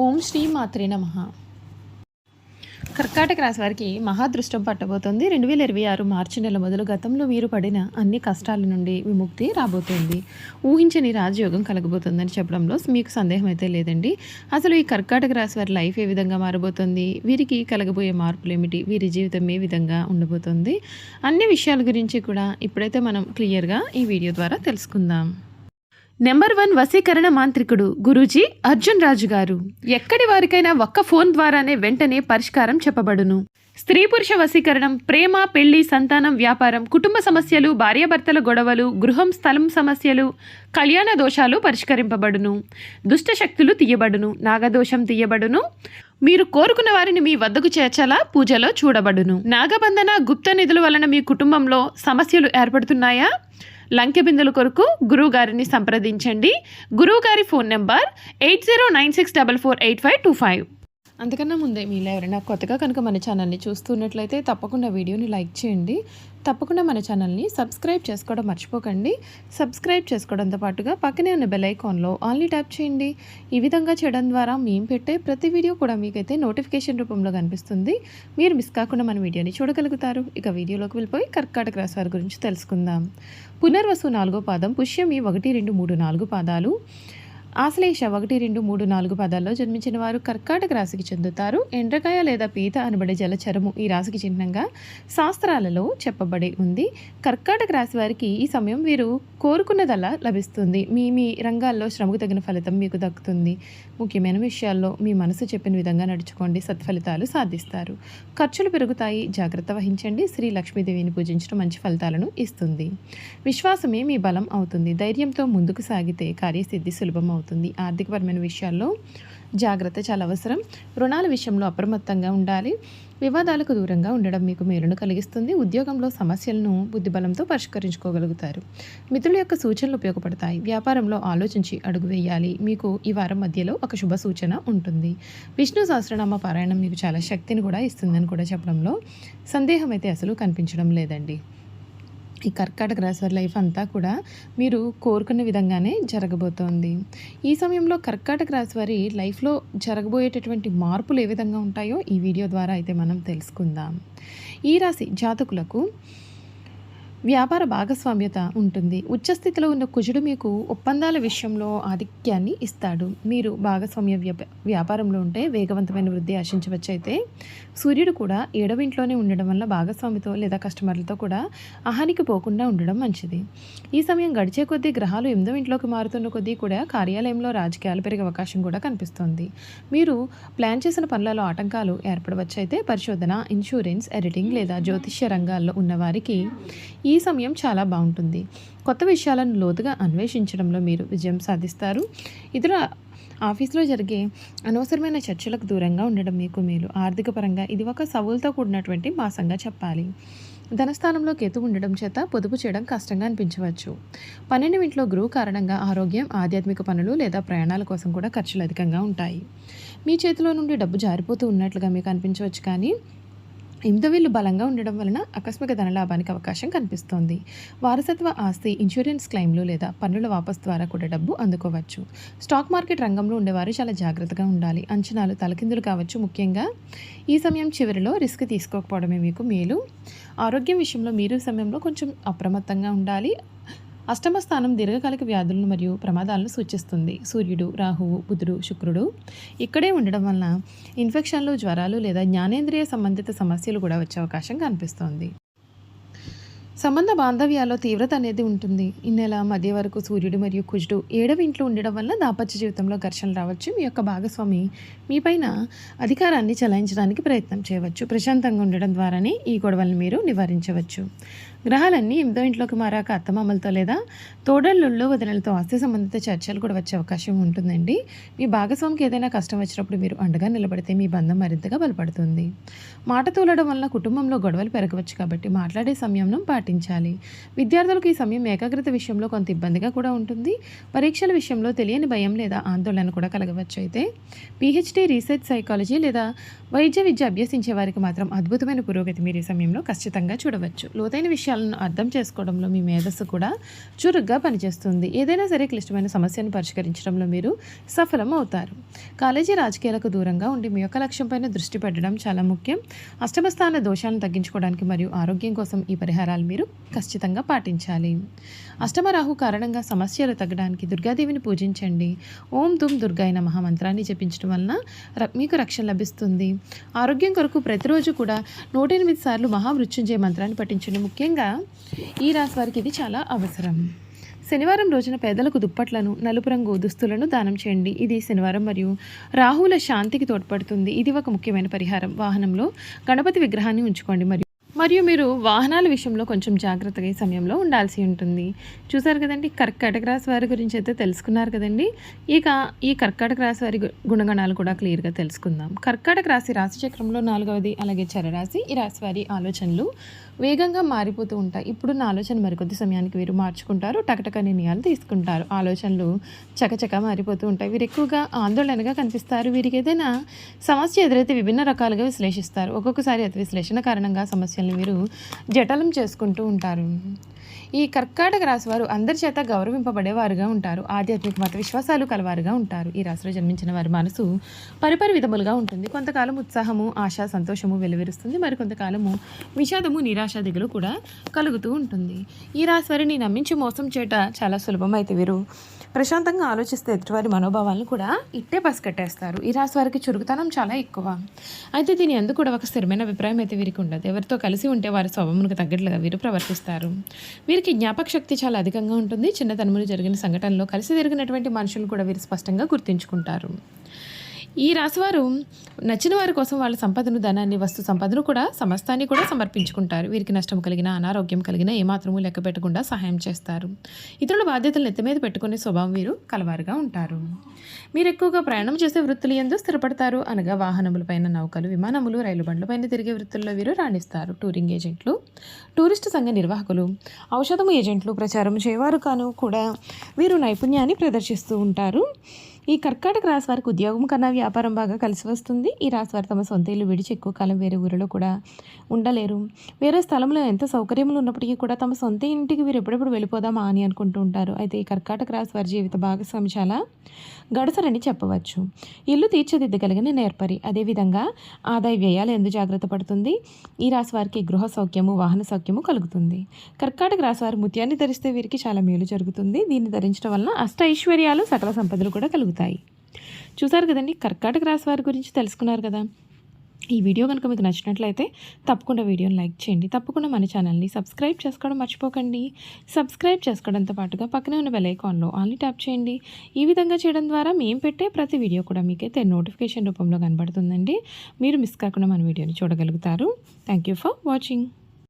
ఓం శ్రీ మాత్రే నమః. కర్కాటక రాశి వారికి మహాదృష్టం పట్టబోతోంది. 2026 మార్చి నెల మొదలు గతంలో వీరు పడిన అన్ని కష్టాల నుండి విముక్తి రాబోతోంది. ఊహించని రాజయోగం కలగబోతుందని చెప్పడంలో మీకు సందేహం అయితే లేదండి. అసలు ఈ కర్కాటక రాశి వారి లైఫ్ ఏ విధంగా మారబోతుంది, వీరికి కలగబోయే మార్పులు ఏమిటి, వీరి జీవితం ఏ విధంగా ఉండబోతుంది, అన్ని విషయాల గురించి కూడా ఇప్పుడైతే మనం క్లియర్గా ఈ వీడియో ద్వారా తెలుసుకుందాం. నెంబర్ 1 వశీకరణ మాంత్రికుడు గురూజీ అర్జున్ రాజు గారు. ఎక్కడి వారికైనా ఒక్క ఫోన్ ద్వారానే వెంటనే పరిష్కారం చెప్పబడును. స్త్రీ పురుష వశీకరణం, ప్రేమ, పెళ్లి, సంతానం, వ్యాపారం, కుటుంబ సమస్యలు, భార్యాభర్తల గొడవలు, గృహం స్థలం సమస్యలు, కళ్యాణ దోషాలు పరిష్కరింపబడును. దుష్ట శక్తులు తీయబడును. నాగదోషం తీయబడును. మీరు కోరుకున్న వారిని మీ వద్దకు చేర్చాలా పూజలో చూడబడును. నాగబంధన, గుప్త నిధుల వలన మీ కుటుంబంలో సమస్యలు ఏర్పడుతున్నాయా? లంకె బిందుల కొరకు గురువు గారిని సంప్రదించండి. గురువు గారి ఫోన్ నెంబర్ 8096448525. అంతకన్నా ముందే మీలో ఎవరైనా కొత్తగా కనుక మన ఛానల్ని చూస్తున్నట్లయితే తప్పకుండా వీడియోని లైక్ చేయండి. తప్పకుండా మన ఛానల్ని సబ్స్క్రైబ్ చేసుకోవడం మర్చిపోకండి. సబ్స్క్రైబ్ చేసుకోవడంతో పాటుగా పక్కనే ఉన్న బెల్ ఐకాన్లో ఆల్ని ట్యాప్ చేయండి. ఈ విధంగా చేయడం ద్వారా మేము పెట్టే ప్రతి వీడియో కూడా మీకైతే నోటిఫికేషన్ రూపంలో కనిపిస్తుంది. మీరు మిస్ కాకుండా మన వీడియోని చూడగలుగుతారు. ఇక వీడియోలోకి వెళ్ళిపోయి కర్కాటక రాశి వారి గురించి తెలుసుకుందాం. పునర్వసు 4వ పాదం, పుష్యమి 1, 2, 3, 4 పాదాలు, ఆశ్లేష 1, 2, 3, 4 పాదాల్లో జన్మించిన వారు కర్కాటక రాశికి చెందుతారు. ఎండ్రకాయ లేదా పీత అనబడే జలచరము ఈ రాశికి చిహ్నంగా శాస్త్రాలలో చెప్పబడి ఉంది. కర్కాటక రాశి వారికి ఈ సమయం వీరు కోరుకున్నదల్లా లభిస్తుంది. మీ రంగాల్లో శ్రమకు తగిన ఫలితం మీకు దక్కుతుంది. ముఖ్యమైన విషయాల్లో మీ మనసు చెప్పిన విధంగా నడుచుకోండి, సత్ఫలితాలు సాధిస్తారు. ఖర్చులు పెరుగుతాయి, జాగ్రత్త వహించండి. శ్రీ లక్ష్మీదేవిని పూజించడం మంచి ఫలితాలను ఇస్తుంది. విశ్వాసమే మీ బలం అవుతుంది. ధైర్యంతో ముందుకు సాగితే కార్యసిద్ధి సులభం అవుతుంది. ఆర్థికపరమైన విషయాల్లో జాగ్రత్త చాలా అవసరం. రుణాల విషయంలో అప్రమత్తంగా ఉండాలి. వివాదాలకు దూరంగా ఉండడం మీకు మేలును కలిగిస్తుంది. ఉద్యోగంలో సమస్యలను బుద్ధిబలంతో పరిష్కరించుకోగలుగుతారు. మిత్రుల యొక్క సూచనలు ఉపయోగపడతాయి. వ్యాపారంలో ఆలోచించి అడుగు వేయాలి. మీకు ఈ వారం మధ్యలో ఒక శుభ సూచన ఉంటుంది. విష్ణు సహస్రనామ పారాయణం మీకు చాలా శక్తిని కూడా ఇస్తుందని కూడా చెప్పడంలో సందేహం అయితే అసలు కనిపించడం లేదండి. ఈ కర్కాటక రాశి వారి లైఫ్ అంతా కూడా మీరు కోరుకున్న విధంగానే జరగబోతోంది. ఈ సమయంలో కర్కాటక రాశి వారి లైఫ్లో జరగబోయేటటువంటి మార్పులు ఏ విధంగా ఉంటాయో ఈ వీడియో ద్వారా అయితే మనం తెలుసుకుందాం. ఈ రాశి జాతకులకు వ్యాపార భాగస్వామ్యత ఉంటుంది. ఉచ్చస్థితిలో ఉన్న కుజుడు మీకు ఒప్పందాల విషయంలో ఆధిక్యాన్ని ఇస్తాడు. మీరు భాగస్వామ్య వ్యాపారంలో ఉంటే వేగవంతమైన వృద్ధి ఆశించవచ్చు. అయితే సూర్యుడు కూడా 7వ ఇంట్లోనే ఉండడం వల్ల భాగస్వామితో లేదా కస్టమర్లతో కూడా అహానికి పోకుండా ఉండడం మంచిది. ఈ సమయం గడిచే కొద్దీ గ్రహాలు 8వ ఇంట్లోకి మారుతున్న కొద్దీ కూడా కార్యాలయంలో రాజకీయాలు పెరిగే అవకాశం కూడా కనిపిస్తోంది. మీరు ప్లాన్ చేసిన పనులలో ఆటంకాలు ఏర్పడవచ్చు. అయితే పరిశోధన, ఇన్సూరెన్స్, ఎడిటింగ్ లేదా జ్యోతిష్య రంగాల్లో ఉన్నవారికి ఈ సమయం చాలా బాగుంటుంది. కొత్త విషయాలను లోతుగా అన్వేషించడంలో మీరు విజయం సాధిస్తారు. ఇతర ఆఫీస్లో జరిగే అనవసరమైన చర్చలకు దూరంగా ఉండడం మీకు మేలు. ఆర్థిక పరంగా ఇది ఒక సవాలుతో కూడినటువంటి మాసంగా చెప్పాలి. ధనస్థానంలో కేతు ఉండడం చేత పొదుపు చేయడం కష్టంగా అనిపించవచ్చు. 12వ ఇంట్లో గురువు కారణంగా ఆరోగ్యం, ఆధ్యాత్మిక పనులు లేదా ప్రయాణాల కోసం కూడా ఖర్చులు అధికంగా ఉంటాయి. మీ చేతిలో నుండి డబ్బు జారిపోతూ ఉన్నట్లుగా మీకు అనిపించవచ్చు. కానీ 8వ ఇల్లు బలంగా ఉండడం వలన ఆకస్మిక ధనలాభానికి అవకాశం కనిపిస్తోంది. వారసత్వ ఆస్తి, ఇన్సూరెన్స్ క్లెయిమ్లు లేదా పన్నుల వాపసు ద్వారా కూడా డబ్బు అందుకోవచ్చు. స్టాక్ మార్కెట్ రంగంలో ఉండేవారు చాలా జాగ్రత్తగా ఉండాలి. అంచనాలు తలకిందులు కావచ్చు. ముఖ్యంగా ఈ సమయం చివరిలో రిస్క్ తీసుకోకపోవడమే మీకు మేలు. ఆరోగ్యం విషయంలో మీరు సమయంలో కొంచెం అప్రమత్తంగా ఉండాలి. అష్టమ స్థానం దీర్ఘకాలిక వ్యాధులను మరియు ప్రమాదాలను సూచిస్తుంది. సూర్యుడు, రాహువు, బుధుడు, శుక్రుడు ఇక్కడే ఉండడం వలన ఇన్ఫెక్షన్లు, జ్వరాలు లేదా జ్ఞానేంద్రియ సంబంధిత సమస్యలు కూడా వచ్చే అవకాశం కనిపిస్తోంది. సంబంధ బాంధవ్యాల్లో తీవ్రత అనేది ఉంటుంది. ఈ నెల మధ్య వరకు సూర్యుడు మరియు కుజుడు 7వ ఇంట్లో ఉండడం వల్ల దాంపత్య జీవితంలో ఘర్షణలు రావచ్చు. మీ యొక్క భాగస్వామి మీపైన అధికారాన్ని చెలాయించడానికి ప్రయత్నం చేయవచ్చు. ప్రశాంతంగా ఉండడం ద్వారానే ఈ గొడవలను మీరు నివారించవచ్చు. గ్రహాలన్నీ 8వ ఇంట్లోకి మారాక అత్తమామలతో లేదా తోడళ్ళుల్లో వదినలతో ఆస్తి సంబంధిత చర్చలు కూడా వచ్చే అవకాశం ఉంటుందండి. మీ భాగస్వామికి ఏదైనా కష్టం వచ్చినప్పుడు మీరు అండగా నిలబడితే మీ బంధం మరింతగా బలపడుతుంది. మాట తూలడం వల్ల కుటుంబంలో గొడవలు పెరగవచ్చు కాబట్టి మాట్లాడే సమయంలో పాటించాలి. విద్యార్థులకు ఈ సమయం ఏకాగ్రత విషయంలో కొంత ఇబ్బందిగా కూడా ఉంటుంది. పరీక్షల విషయంలో తెలియని భయం లేదా ఆందోళన కూడా కలగవచ్చు. అయితే పిహెచ్డి, రీసెర్చ్ సైకాలజీ లేదా వైద్య విద్య అభ్యసించే వారికి మాత్రం అద్భుతమైన పురోగతి మీరు ఈ సమయంలో ఖచ్చితంగా చూడవచ్చు. లోతైన విషయాలు విషయాలను అర్థం చేసుకోవడంలో మీ మేధస్సు కూడా చురుగ్గా పనిచేస్తుంది. ఏదైనా సరే క్లిష్టమైన సమస్యను పరిష్కరించడంలో మీరు సఫలం అవుతారు. కాలేజీ రాజకీయాలకు దూరంగా ఉండి మీ యొక్క లక్ష్యంపైన దృష్టి పెట్టడం చాలా ముఖ్యం. అష్టమస్థాన దోషాలను తగ్గించుకోవడానికి మరియు ఆరోగ్యం కోసం ఈ పరిహారాలు మీరు ఖచ్చితంగా పాటించాలి. అష్టమ రాహు కారణంగా సమస్యలు తగ్గడానికి దుర్గాదేవిని పూజించండి. ఓం దుమ్ దుర్గాయ నమః మంత్రాన్ని జపించడం వలన మీకు రక్షణ లభిస్తుంది. ఆరోగ్యం కొరకు ప్రతిరోజు కూడా 108 సార్లు మహామృత్యుంజయ మంత్రాన్ని పఠించండి. ముఖ్యంగా ఈ రాశి వారికి ఇది చాలా అవసరం. శనివారం రోజున పేదలకు దుప్పట్లను, నలుపు రంగు దుస్తులను దానం చేయండి. ఇది శనివారం మరియు రాహువుల శాంతికి తోడ్పడుతుంది. ఇది ఒక ముఖ్యమైన పరిహారం. వాహనంలో గణపతి విగ్రహాన్ని ఉంచుకోండి మరియు మీరు వాహనాల విషయంలో కొంచెం జాగ్రత్తగా ఈ సమయంలో ఉండాల్సి ఉంటుంది. చూసారు కదండి, కర్కాటక రాశి వారి గురించి అయితే తెలుసుకున్నారు కదండి. ఇక ఈ కర్కాటక రాశి వారి గుణగణాలు కూడా క్లియర్గా తెలుసుకుందాం. కర్కాటక రాశి రాశిచక్రంలో 4వది, అలాగే చరరాశి. ఈ రాశి వారి ఆలోచనలు వేగంగా మారిపోతూ ఉంటాయి. ఇప్పుడున్న ఆలోచన మరికొద్ది సమయానికి వీరు మార్చుకుంటారు. టకటక నిర్ణయాలు తీసుకుంటారు. ఆలోచనలు చకచక మారిపోతూ ఉంటాయి. వీరు ఎక్కువగా ఆందోళనగా కనిపిస్తారు. వీరికి ఏదైనా సమస్య ఎదురైతే విభిన్న రకాలుగా విశ్లేషిస్తారు. ఒక్కొక్కసారి అతి విశ్లేషణ కారణంగా సమస్యలను వీరు జటలం చేసుకుంటూ ఉంటారు. ఈ కర్కాటక రాశి వారు అందరి చేత గౌరవింపబడేవారుగా ఉంటారు. ఆధ్యాత్మిక మత విశ్వాసాలు కలవారుగా ఉంటారు. ఈ రాశిలో జన్మించిన వారి మనసు పరిపరి విధములుగా ఉంటుంది. కొంతకాలం ఉత్సాహము, ఆశ, సంతోషము వెలువరుస్తుంది. మరి కొంతకాలము విషాదము, నిరాశ, దిగులు కూడా కలుగుతూ ఉంటుంది. ఈ రాశి వారిని నమ్మించి మోసం చేయట చాలా సులభం. అయితే వీరు ప్రశాంతంగా ఆలోచిస్తే ఎదుటివారి మనోభావాలను కూడా ఇట్టే పసిగట్టేస్తారు. ఈ రాశి వారికి చురుకుతనం చాలా ఎక్కువ. అయితే దీని ఎందుకు కూడా ఒక స్థిరమైన అభిప్రాయం అయితే వీరికి ఉండదు. ఎవరితో కలిసి ఉంటే వారి స్వభావమునకు తగ్గట్లుగా వీరు ప్రవర్తిస్తారు. వీరికి జ్ఞాపక శక్తి చాలా అధికంగా ఉంటుంది. చిన్నతనములు జరిగిన సంఘటనలో కలిసి తిరిగినటువంటి మనుషులు కూడా వీరు స్పష్టంగా గుర్తుంచుకుంటారు. ఈ రాశివారు నచ్చిన వారి కోసం వాళ్ళ సంపదను, ధనాన్ని, వస్తు సంపదను కూడా, సమస్తాన్ని కూడా సమర్పించుకుంటారు. వీరికి నష్టం కలిగిన, అనారోగ్యం కలిగిన ఏమాత్రమూ లెక్క పెట్టకుండా సహాయం చేస్తారు. ఇతరుల బాధ్యతలను ఎత్తి మీద పెట్టుకునే స్వభావం వీరు కలవారుగా ఉంటారు. మీరు ఎక్కువగా ప్రయాణం చేసే వృత్తులు యందు స్థిరపడతారు. అనగా వాహనములపైన, నౌకలు, విమానములు, రైలు బండ్లపైన తిరిగే వృత్తుల్లో వీరు రాణిస్తారు. టూరింగ్ ఏజెంట్లు, టూరిస్టు సంఘ నిర్వాహకులు, ఔషధము ఏజెంట్లు, ప్రచారం చేయవారు కాను కూడా వీరు నైపుణ్యాన్ని ప్రదర్శిస్తూ ఉంటారు. ఈ కర్కాటక రాశి వారికి ఉద్యోగం కన్నా వ్యాపారం బాగా కలిసి వస్తుంది. ఈ రాశి వారు తమ సొంత ఇల్లు విడిచి ఎక్కువ కాలం వేరే ఊరిలో కూడా ఉండలేరు. వేరే స్థలంలో ఎంత సౌకర్యములు ఉన్నప్పటికీ కూడా తమ సొంత ఇంటికి వీరు ఎప్పుడెప్పుడు వెళ్ళిపోదామా అని అనుకుంటూ ఉంటారు. అయితే ఈ కర్కాటక రాశి వారి జీవిత భాగస్వామి చాలా గడసరని చెప్పవచ్చు. ఇల్లు తీర్చిదిద్దగలిగిన నేర్పరి. అదేవిధంగా ఆదాయ వ్యయాలు ఎందు జాగ్రత్త పడుతుంది. ఈ రాశి వారికి గృహ సౌఖ్యము, వాహన సౌఖ్యము కలుగుతుంది. కర్కాటక రాశి వారు ముత్యాన్ని ధరిస్తే వీరికి చాలా మేలు జరుగుతుంది. దీన్ని ధరించడం వలన అష్ట ఐశ్వర్యాలు, సకల సంపదలు కూడా కలుగుతాయి. చూసారు కదండి, కర్కాటక రాశి వారి గురించి తెలుసుకున్నారు కదా. ఈ వీడియో కనుక మీకు నచ్చినట్లయితే తప్పకుండా వీడియోని లైక్ చేయండి. తప్పకుండా మన ఛానల్ని సబ్స్క్రైబ్ చేసుకోవడం మర్చిపోకండి. సబ్స్క్రైబ్ చేసుకోవడంతో పాటుగా పక్కనే ఉన్న బెల్ ఐకాన్లో ఆల్ని ట్యాప్ చేయండి. ఈ విధంగా చేయడం ద్వారా మేము పెట్టే ప్రతి వీడియో కూడా మీకైతే నోటిఫికేషన్ రూపంలో కనబడుతుందండి. మీరు మిస్ కాకుండా మన వీడియోని చూడగలుగుతారు. Thank you for watching.